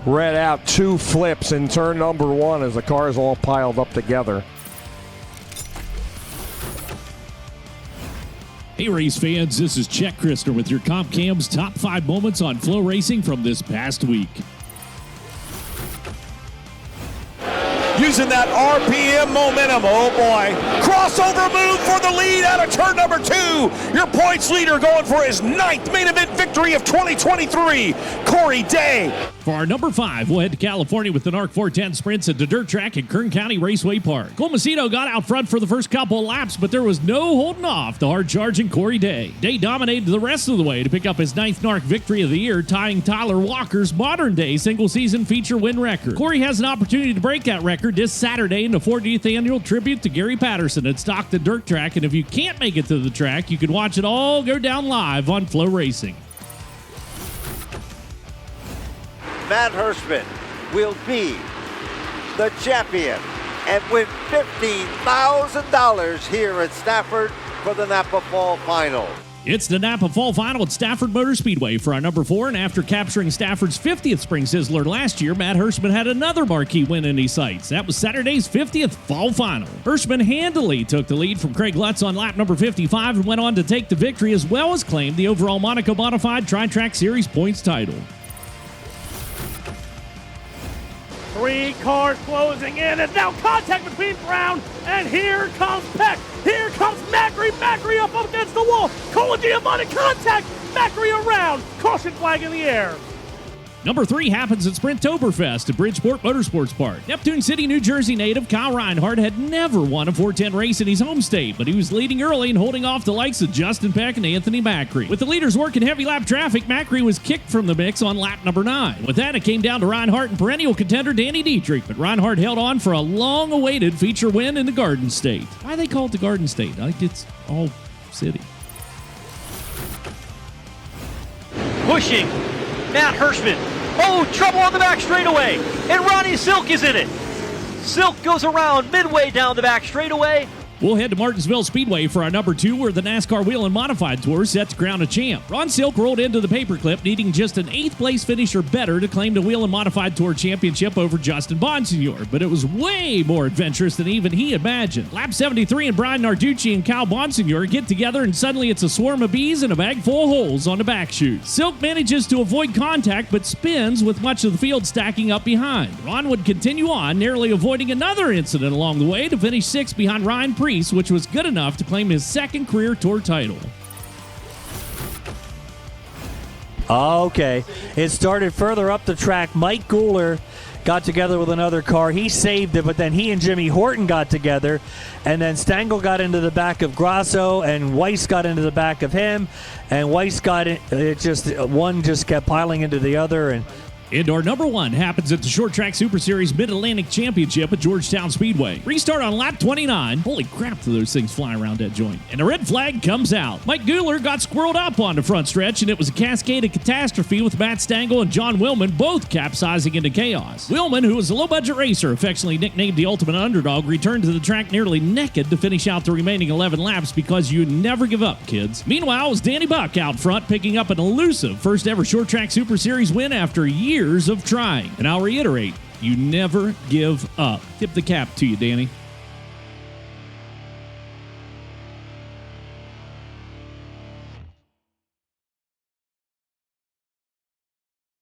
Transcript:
read out 2 flips in turn number 1 as the cars all piled up together. Hey race fans, this is Chet Christner with your Comp Cam's top 5 moments on FloRacing from this past week. Using that RPM momentum, oh boy. Crossover move for the lead out of turn number 2. Your points leader going for his 9th main event victory of 2023, Corey Day. For our number 5, we'll head to California with the NARC 410 sprints at the dirt track at Kern County Raceway Park. Colmacito got out front for the first couple of laps, but there was no holding off the hard-charging Corey Day. Day dominated the rest of the way to pick up his 9th NARC victory of the year, tying Tyler Walker's modern-day single-season feature win record. Corey has an opportunity to break that record this Saturday in the 40th annual tribute to Gary Patterson at Stockton Dirt Track, and if you can't make it to the track, you can watch it all go down live on FloRacing. Matt Hirschman will be the champion and win $15,000 here at Stafford for the Napa Fall Final. It's the Napa Fall Final at Stafford Motor Speedway for our number 4, and after capturing Stafford's 50th Spring Sizzler last year, Matt Hirschman had another marquee win in his sights. That was Saturday's 50th Fall Final. Hirschman handily took the lead from Craig Lutz on lap number 55 and went on to take the victory as well as claim the overall Monaco Modified Tri-Track Series points title. 3 cars closing in, and now contact between Brown, and here comes Peck. Here comes Macri. Macri up against the wall. Colagiovanni contact. Macri around. Caution flag in the air. Number 3 happens at Sprinttoberfest at Bridgeport Motorsports Park. Neptune City, New Jersey native Kyle Reinhardt had never won a 410 race in his home state, but he was leading early and holding off the likes of Justin Peck and Anthony Macri. With the leaders working heavy lap traffic, Macri was kicked from the mix on lap number 9. With that, it came down to Reinhardt and perennial contender Danny Dietrich, but Reinhardt held on for a long-awaited feature win in the Garden State. Why they call it the Garden State? I think it's all city. Pushing Matt Hirschman. Oh, trouble on the back straightaway, and Ronnie Silk is in it. Silk goes around midway down the back straightaway. We'll head to Martinsville Speedway for our number 2, where the NASCAR Whelen Modified Tour set to crown a champ. Ron Silk rolled into the paperclip, needing just an 8th place finish or better to claim the Whelen Modified Tour championship over Justin Bonsignor, but it was way more adventurous than even he imagined. Lap 73 and Brian Narducci and Kyle Bonsignor get together, and suddenly it's a swarm of bees and a bag full of holes on the back chute. Silk manages to avoid contact, but spins with much of the field stacking up behind. Ron would continue on, narrowly avoiding another incident along the way to finish 6th behind Ryan Priest, which was good enough to claim his 2nd career tour title. Okay, it started further up the track. Mike Guler got together with another car. He saved it, but then he and Jimmy Horton got together, and then Stengel got into the back of Grasso, and Weiss got into the back of him, and Weiss got one just kept piling into the other, and Indoor number 1 happens at the Short Track Super Series Mid-Atlantic Championship at Georgetown Speedway. Restart on lap 29. Holy crap, do those things fly around that joint. And a red flag comes out. Mike Guler got squirreled up on the front stretch, and it was a cascade of catastrophe with Matt Stengel and John Willman both capsizing into chaos. Willman, who was a low-budget racer, affectionately nicknamed the Ultimate Underdog, returned to the track nearly naked to finish out the remaining 11 laps because you never give up, kids. Meanwhile, it was Danny Buck out front, picking up an elusive first-ever Short Track Super Series win after years of trying. And I'll reiterate, you never give up. Tip the cap to you, Danny.